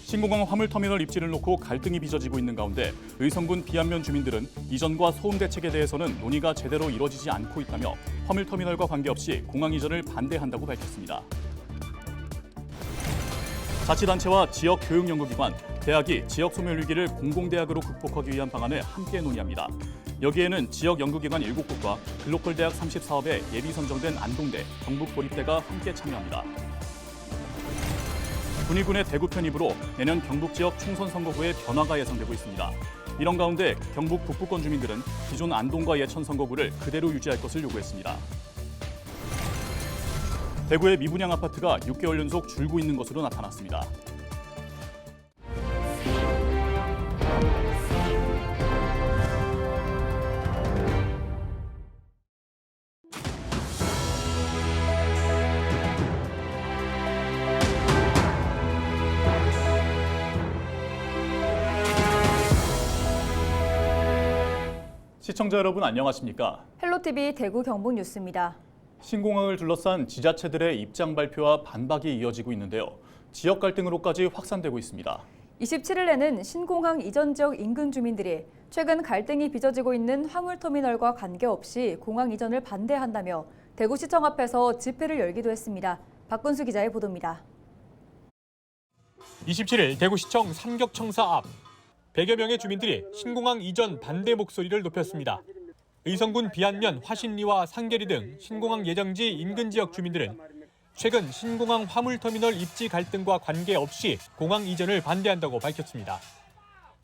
신공항 화물터미널 입지를 놓고 갈등이 빚어지고 있는 가운데 의성군 비안면 주민들은 이전과 소음 대책에 대해서는 논의가 제대로 이뤄지지 않고 있다며 화물터미널과 관계없이 공항 이전을 반대한다고 밝혔습니다. 자치단체와 지역 교육연구기관, 대학이 지역 소멸 위기를 공공대학으로 극복하기 위한 방안을 함께 논의합니다. 여기에는 지역 연구기관 7곳과 글로컬 대학 30사업에 예비 선정된 안동대, 경북도립대가 함께 참여합니다. 군의군의 대구 편입으로 내년 경북 지역 총선 선거 후에 변화가 예상되고 있습니다. 이런 가운데 경북 북부권 주민들은 기존 안동과 예천 선거구를 그대로 유지할 것을 요구했습니다. 대구의 미분양 아파트가 6개월 연속 줄고 있는 것으로 나타났습니다. 시청자 여러분 안녕하십니까? 헬로티비 대구 경북 뉴스입니다. 신공항을 둘러싼 지자체들의 입장 발표와 반박이 이어지고 있는데요. 지역 갈등으로까지 확산되고 있습니다. 27일에는 신공항 이전 지역 인근 주민들이 최근 갈등이 빚어지고 있는 화물터미널과 관계없이 공항 이전을 반대한다며 대구시청 앞에서 집회를 열기도 했습니다. 박근수 기자의 보도입니다. 27일 대구시청 삼격청사 앞 100여 명의 주민들이 신공항 이전 반대 목소리를 높였습니다. 의성군 비안면 화신리와 상계리 등 신공항 예정지 인근 지역 주민들은 최근 신공항 화물터미널 입지 갈등과 관계없이 공항 이전을 반대한다고 밝혔습니다.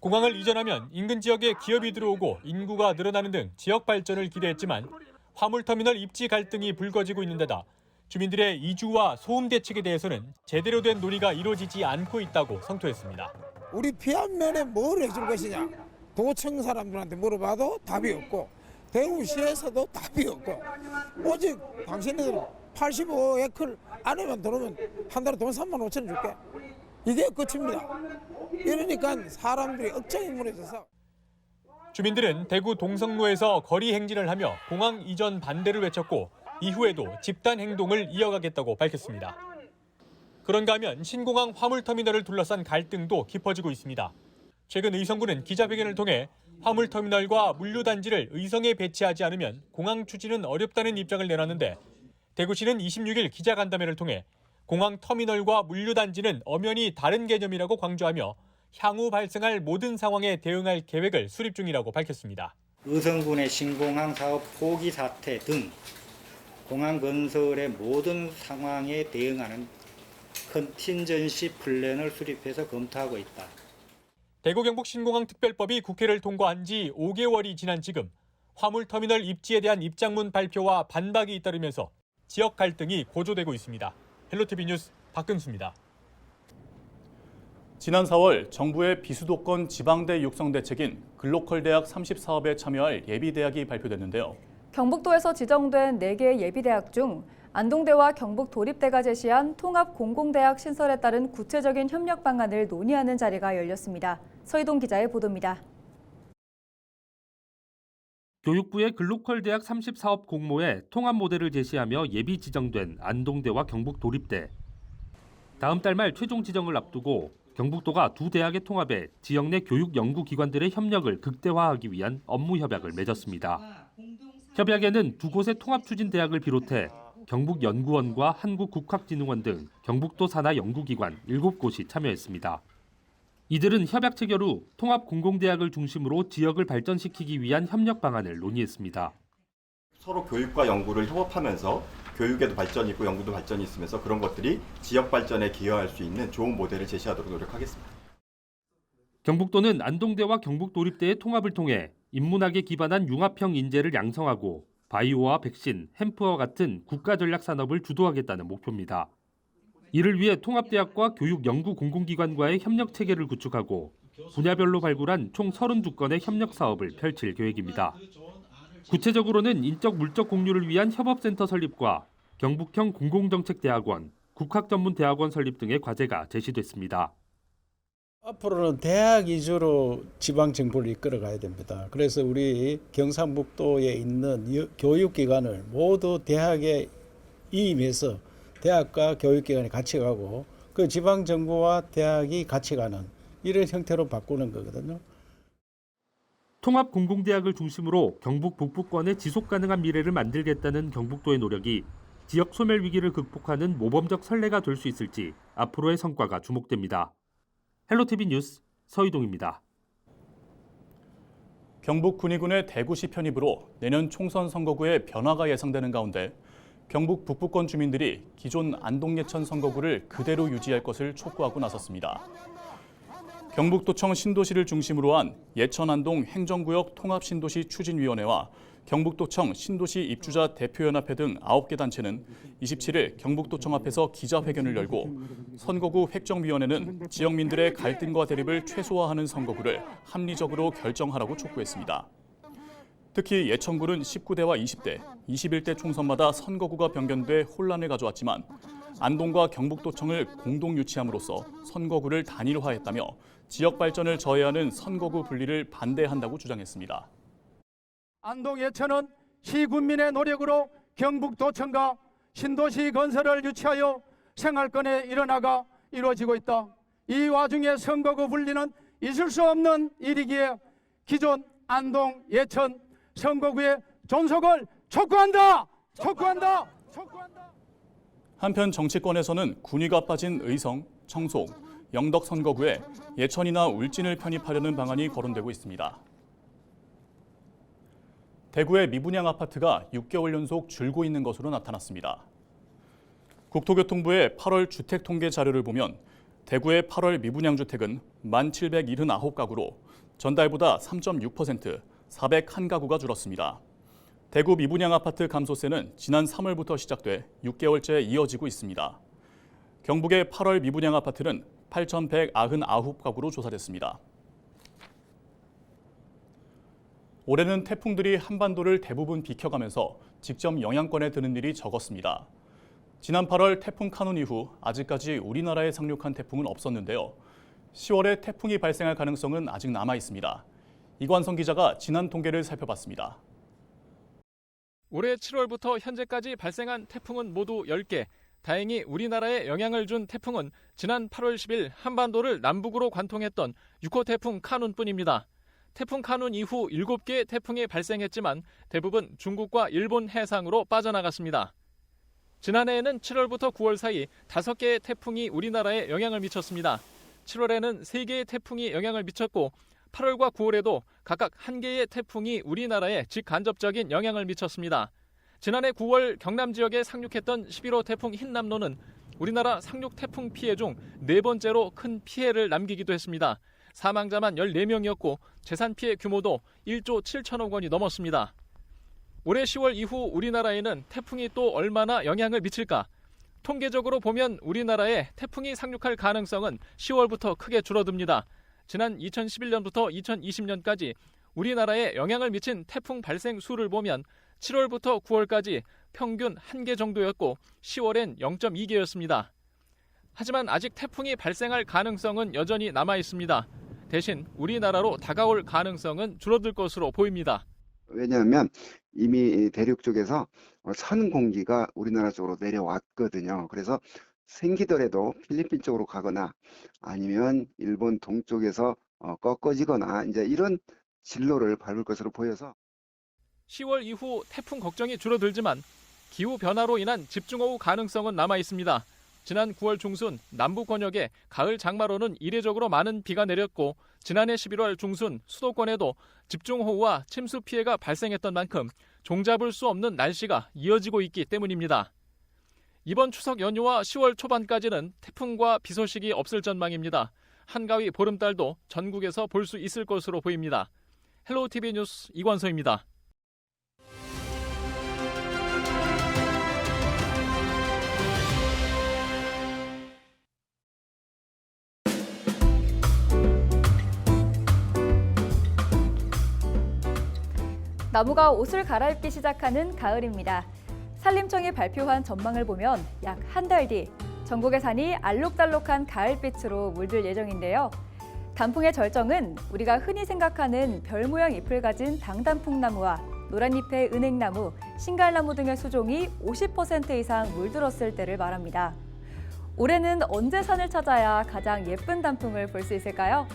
공항을 이전하면 인근 지역에 기업이 들어오고 인구가 늘어나는 등 지역 발전을 기대했지만 화물터미널 입지 갈등이 불거지고 있는 데다 주민들의 이주와 소음 대책에 대해서는 제대로 된 논의가 이루어지지 않고 있다고 성토했습니다. 우리 비안면에 뭘 해줄 것이냐, 도청 사람들한테 물어봐도 답이 없고 대구시에서도 답이 없고 오직 당신들 85에클 안에만 들어오면 한 달에 돈 3만 5천 줄게, 이게 끝입니다. 이러니까 사람들이 억장인물해져서 주민들은 대구 동성로에서 거리 행진을 하며 공항 이전 반대를 외쳤고 이후에도 집단 행동을 이어가겠다고 밝혔습니다. 그런가 하면 신공항 화물터미널을 둘러싼 갈등도 깊어지고 있습니다. 최근 의성군은 기자회견을 통해 화물터미널과 물류단지를 의성에 배치하지 않으면 공항 추진은 어렵다는 입장을 내놨는데 대구시는 26일 기자간담회를 통해 공항 터미널과 물류단지는 엄연히 다른 개념이라고 강조하며 향후 발생할 모든 상황에 대응할 계획을 수립 중이라고 밝혔습니다. 의성군의 신공항 사업 포기 사태 등 공항 건설의 모든 상황에 대응하는 컨틴전시 플랜을 수립해서 검토하고 있다. 대구 경북 신공항 특별법이 국회를 통과한 지 5개월이 지난 지금 화물터미널 입지에 대한 입장문 발표와 반박이 잇따르면서 지역 갈등이 고조되고 있습니다. 헬로티비 뉴스 박근수입니다. 지난 4월 정부의 비수도권 지방대 육성 대책인 글로컬 대학 30사업에 참여할 예비대학이 발표됐는데요. 경북도에서 지정된 4개 예비대학 중 안동대와 경북도립대가 제시한 통합 공공대학 신설에 따른 구체적인 협력 방안을 논의하는 자리가 열렸습니다. 서희동 기자의 보도입니다. 교육부의 글로컬 대학 30사업 공모에 통합 모델을 제시하며 예비 지정된 안동대와 경북도립대. 다음 달 말 최종 지정을 앞두고 경북도가 두 대학의 통합에 지역 내 교육 연구기관들의 협력을 극대화하기 위한 업무 협약을 맺었습니다. 협약에는 두 곳의 통합 추진 대학을 비롯해 경북연구원과 한국국학진흥원 등 경북도 산하 연구기관 7곳이 참여했습니다. 이들은 협약 체결 후 통합 공공대학을 중심으로 지역을 발전시키기 위한 협력 방안을 논의했습니다. 서로 교육과 연구를 협업하면서 교육에도 발전이 있고 연구도 발전이 있으면서 그런 것들이 지역 발전에 기여할 수 있는 좋은 모델을 제시하도록 노력하겠습니다. 경북도는 안동대와 경북도립대의 통합을 통해 인문학에 기반한 융합형 인재를 양성하고 바이오와 백신, 햄프와 같은 국가 전략 산업을 주도하겠다는 목표입니다. 이를 위해 통합대학과 교육연구공공기관과의 협력 체계를 구축하고 분야별로 발굴한 총 32건의 협력 사업을 펼칠 계획입니다. 구체적으로는 인적 물적 공유를 위한 협업센터 설립과 경북형 공공정책대학원, 국학전문대학원 설립 등의 과제가 제시됐습니다. 앞으로는 대학 위주로 지방 정부를 이끌어가야 됩니다. 그래서 우리 경상북도에 있는 교육기관을 모두 대학에 이임해서 대학과 교육기관이 같이 가고 그 지방 정부와 대학이 같이 가는 이런 형태로 바꾸는 거거든요. 통합 공공대학을 중심으로 경북 북부권의 지속 가능한 미래를 만들겠다는 경북도의 노력이 지역 소멸 위기를 극복하는 모범적 선례가 될 수 있을지 앞으로의 성과가 주목됩니다. 헬로티비 뉴스 서희동입니다. 경북 군위군의 대구시 편입으로 내년 총선 선거구에 변화가 예상되는 가운데 경북 북부권 주민들이 기존 안동 예천 선거구를 그대로 유지할 것을 촉구하고 나섰습니다. 경북도청 신도시를 중심으로 한 예천 안동 행정구역 통합신도시 추진위원회와 경북도청 신도시 입주자 대표연합회 등 9개 단체는 27일 경북도청 앞에서 기자회견을 열고 선거구 획정위원회는 지역민들의 갈등과 대립을 최소화하는 선거구를 합리적으로 결정하라고 촉구했습니다. 특히 예천군은 19대와 20대, 21대 총선마다 선거구가 변경돼 혼란을 가져왔지만 안동과 경북도청을 공동 유치함으로써 선거구를 단일화했다며 지역 발전을 저해하는 선거구 분리를 반대한다고 주장했습니다. 안동 예천은 시군민의 노력으로 경북도청과 신도시 건설을 유치하여 생활권의 일원화가 이루어지고 있다. 이 와중에 선거구 분리는 있을 수 없는 일이기에 기존 안동 예천 선거구의 존속을 촉구한다. 한편 정치권에서는 군위가 빠진 의성, 청송, 영덕 선거구에 예천이나 울진을 편입하려는 방안이 거론되고 있습니다. 대구의 미분양 아파트가 6개월 연속 줄고 있는 것으로 나타났습니다. 국토교통부의 8월 주택 통계 자료를 보면 대구의 8월 미분양 주택은 1,779가구로 전달보다 3.6%, 401가구가 줄었습니다. 대구 미분양 아파트 감소세는 지난 3월부터 시작돼 6개월째 이어지고 있습니다. 경북의 8월 미분양 아파트는 8,199가구로 조사됐습니다. 올해는 태풍들이 한반도를 대부분 비켜가면서 직접 영향권에 드는 일이 적었습니다. 지난 8월 태풍 카눈 이후 아직까지 우리나라에 상륙한 태풍은 없었는데요. 10월에 태풍이 발생할 가능성은 아직 남아 있습니다. 이관성 기자가 지난 통계를 살펴봤습니다. 올해 7월부터 현재까지 발생한 태풍은 모두 10개. 다행히 우리나라에 영향을 준 태풍은 지난 8월 10일 한반도를 남북으로 관통했던 6호 태풍 카눈뿐입니다. 태풍 카눈 이후 7개의 태풍이 발생했지만 대부분 중국과 일본 해상으로 빠져나갔습니다. 지난해에는 7월부터 9월 사이 5개의 태풍이 우리나라에 영향을 미쳤습니다. 7월에는 3개의 태풍이 영향을 미쳤고 8월과 9월에도 각각 1개의 태풍이 우리나라에 직간접적인 영향을 미쳤습니다. 지난해 9월 경남 지역에 상륙했던 11호 태풍 흰남노는 우리나라 상륙 태풍 피해 중 4번째로 큰 피해를 남기기도 했습니다. 사망자만 14명이었고 재산 피해 규모도 1조 7천억 원이 넘었습니다. 올해 10월 이후 우리나라에는 태풍이 또 얼마나 영향을 미칠까? 통계적으로 보면 우리나라에 태풍이 상륙할 가능성은 10월부터 크게 줄어듭니다. 지난 2011년부터 2020년까지 우리나라에 영향을 미친 태풍 발생 수를 보면 7월부터 9월까지 평균 1개 정도였고 10월엔 0.2개였습니다. 하지만 아직 태풍이 발생할 가능성은 여전히 남아 있습니다. 대신 우리나라로 다가올 가능성은 줄어들 것으로 보입니다. 왜냐하면 이미 대륙 쪽에서 선 공기가 우리나라 쪽으로 내려왔거든요. 그래서 생기더라도 필리핀 쪽으로 가거나 아니면 일본 동쪽에서 꺾어지거나 이제 이런 진로를 밟을 것으로 보여서 10월 이후 태풍 걱정이 줄어들지만 기후 변화로 인한 집중호우 가능성은 남아 있습니다. 지난 9월 중순 남부 권역에 가을 장마로는 이례적으로 많은 비가 내렸고 지난해 11월 중순 수도권에도 집중호우와 침수 피해가 발생했던 만큼 종잡을 수 없는 날씨가 이어지고 있기 때문입니다. 이번 추석 연휴와 10월 초반까지는 태풍과 비 소식이 없을 전망입니다. 한가위 보름달도 전국에서 볼 수 있을 것으로 보입니다. 헬로티비 뉴스 이관서입니다. 나무가 옷을 갈아입기 시작하는 가을입니다. 산림청이 발표한 전망을 보면 약 한 달 뒤 전국의 산이 알록달록한 가을빛으로 물들 예정인데요. 단풍의 절정은 우리가 흔히 생각하는 별 모양 잎을 가진 당단풍나무와 노란잎의 은행나무, 신갈나무 등의 수종이 50% 이상 물들었을 때를 말합니다. 올해는 언제 산을 찾아야 가장 예쁜 단풍을 볼 수 있을까요?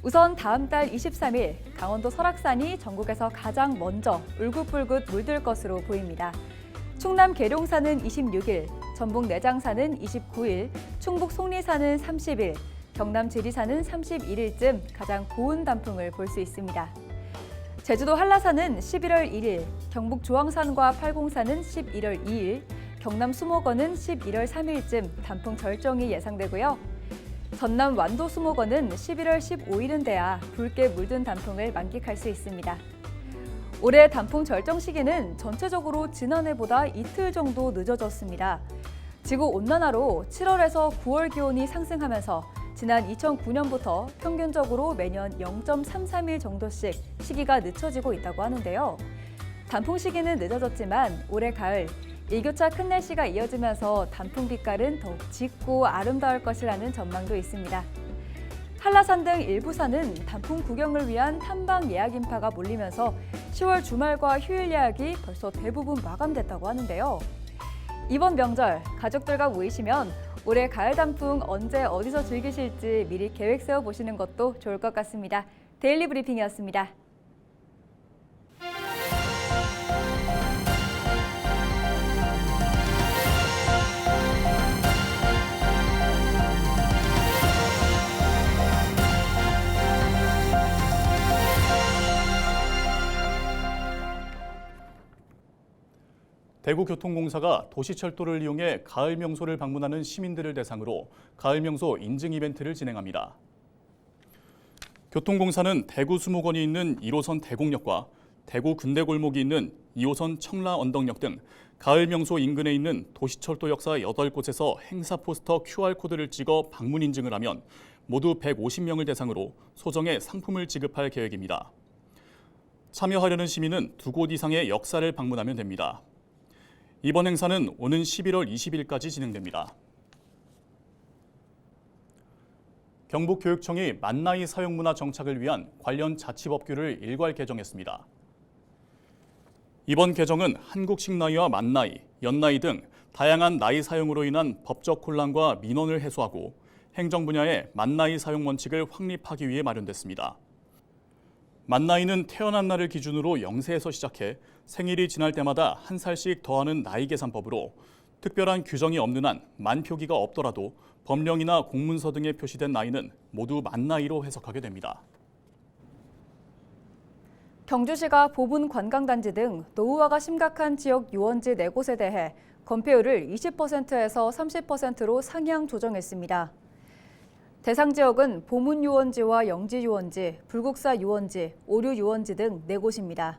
우선 다음 달 23일 강원도 설악산이 전국에서 가장 먼저 울긋불긋 물들 것으로 보입니다. 충남 계룡산은 26일, 전북 내장산은 29일, 충북 속리산은 30일, 경남 지리산은 31일쯤 가장 고운 단풍을 볼 수 있습니다. 제주도 한라산은 11월 1일, 경북 조항산과 팔공산은 11월 2일, 경남 수목원은 11월 3일쯤 단풍 절정이 예상되고요. 전남 완도 수목원은 11월 15일은 돼야 붉게 물든 단풍을 만끽할 수 있습니다. 올해 단풍 절정 시기는 전체적으로 지난해보다 이틀 정도 늦어졌습니다. 지구온난화로 7월에서 9월 기온이 상승하면서 지난 2009년부터 평균적으로 매년 0.33일 정도씩 시기가 늦춰지고 있다고 하는데요. 단풍 시기는 늦어졌지만 올해 가을 일교차 큰 날씨가 이어지면서 단풍 빛깔은 더욱 짙고 아름다울 것이라는 전망도 있습니다. 한라산 등 일부 산은 단풍 구경을 위한 탐방 예약 인파가 몰리면서 10월 주말과 휴일 예약이 벌써 대부분 마감됐다고 하는데요. 이번 명절 가족들과 모이시면 올해 가을 단풍 언제 어디서 즐기실지 미리 계획 세워보시는 것도 좋을 것 같습니다. 데일리 브리핑이었습니다. 대구교통공사가 도시철도를 이용해 가을 명소를 방문하는 시민들을 대상으로 가을 명소 인증 이벤트를 진행합니다. 교통공사는 대구 수목원이 있는 1호선 대곡역과 대구 근대골목이 있는 2호선 청라 언덕역 등 가을 명소 인근에 있는 도시철도 역사 8곳에서 행사 포스터 QR코드를 찍어 방문 인증을 하면 모두 150명을 대상으로 소정의 상품을 지급할 계획입니다. 참여하려는 시민은 2곳 이상의 역사를 방문하면 됩니다. 이번 행사는 오는 11월 20일까지 진행됩니다. 경북교육청이 만나이 사용문화 정착을 위한 관련 자치법규를 일괄 개정했습니다. 이번 개정은 한국식 나이와 만나이, 연나이 등 다양한 나이 사용으로 인한 법적 혼란과 민원을 해소하고 행정 분야의 만나이 사용 원칙을 확립하기 위해 마련됐습니다. 만나이는 태어난 날을 기준으로 0세에서 시작해 생일이 지날 때마다 한 살씩 더하는 나이 계산법으로 특별한 규정이 없는 한 만표기가 없더라도 법령이나 공문서 등에 표시된 나이는 모두 만나이로 해석하게 됩니다. 경주시가 보문 관광단지 등 노후화가 심각한 지역 유원지 4곳에 대해 건폐율을 20%에서 30%로 상향 조정했습니다. 대상 지역은 보문 유원지와 영지 유원지, 불국사 유원지, 오류 유원지 등 4곳입니다.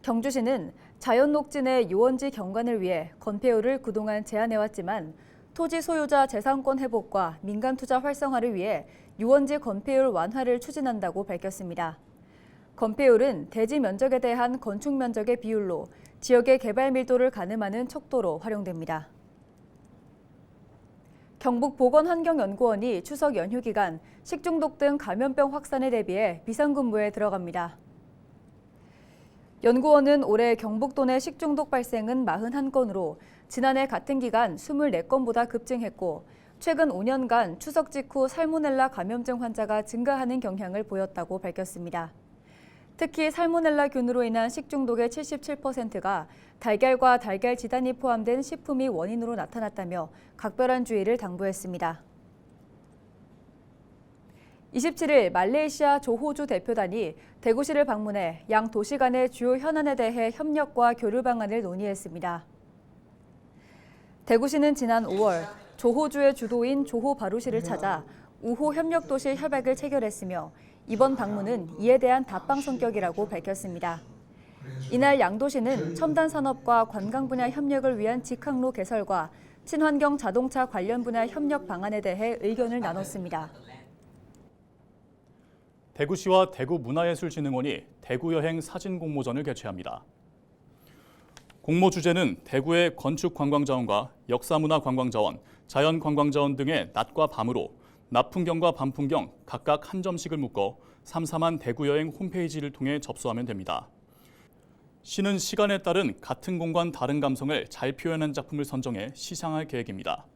경주시는 자연 녹진의 유원지 경관을 위해 건폐율을 그동안 제한해왔지만 토지 소유자 재산권 회복과 민간 투자 활성화를 위해 유원지 건폐율 완화를 추진한다고 밝혔습니다. 건폐율은 대지 면적에 대한 건축 면적의 비율로 지역의 개발 밀도를 가늠하는 척도로 활용됩니다. 경북보건환경연구원이 추석 연휴 기간 식중독 등 감염병 확산에 대비해 비상근무에 들어갑니다. 연구원은 올해 경북도 내 식중독 발생은 41건으로 지난해 같은 기간 24건보다 급증했고 최근 5년간 추석 직후 살모넬라 감염증 환자가 증가하는 경향을 보였다고 밝혔습니다. 특히 살모넬라균으로 인한 식중독의 77%가 달걀과 달걀 지단이 포함된 식품이 원인으로 나타났다며 각별한 주의를 당부했습니다. 27일 말레이시아 조호주 대표단이 대구시를 방문해 양 도시 간의 주요 현안에 대해 협력과 교류 방안을 논의했습니다. 대구시는 지난 5월 조호주의 주도인 조호 바루시를 찾아 우호 협력도시 협약을 체결했으며 이번 방문은 이에 대한 답방 성격이라고 밝혔습니다. 이날 양도시는 첨단 산업과 관광 분야 협력을 위한 직항로 개설과 친환경 자동차 관련 분야 협력 방안에 대해 의견을 나눴습니다. 대구시와 대구문화예술진흥원이 대구여행 사진 공모전을 개최합니다. 공모 주제는 대구의 건축관광자원과 역사문화관광자원, 자연관광자원 등의 낮과 밤으로 낮풍경과 밤풍경 각각 한 점씩을 묶어 삼삼한 대구여행 홈페이지를 통해 접수하면 됩니다. 시는 시간에 따른 같은 공간 다른 감성을 잘 표현한 작품을 선정해 시상할 계획입니다.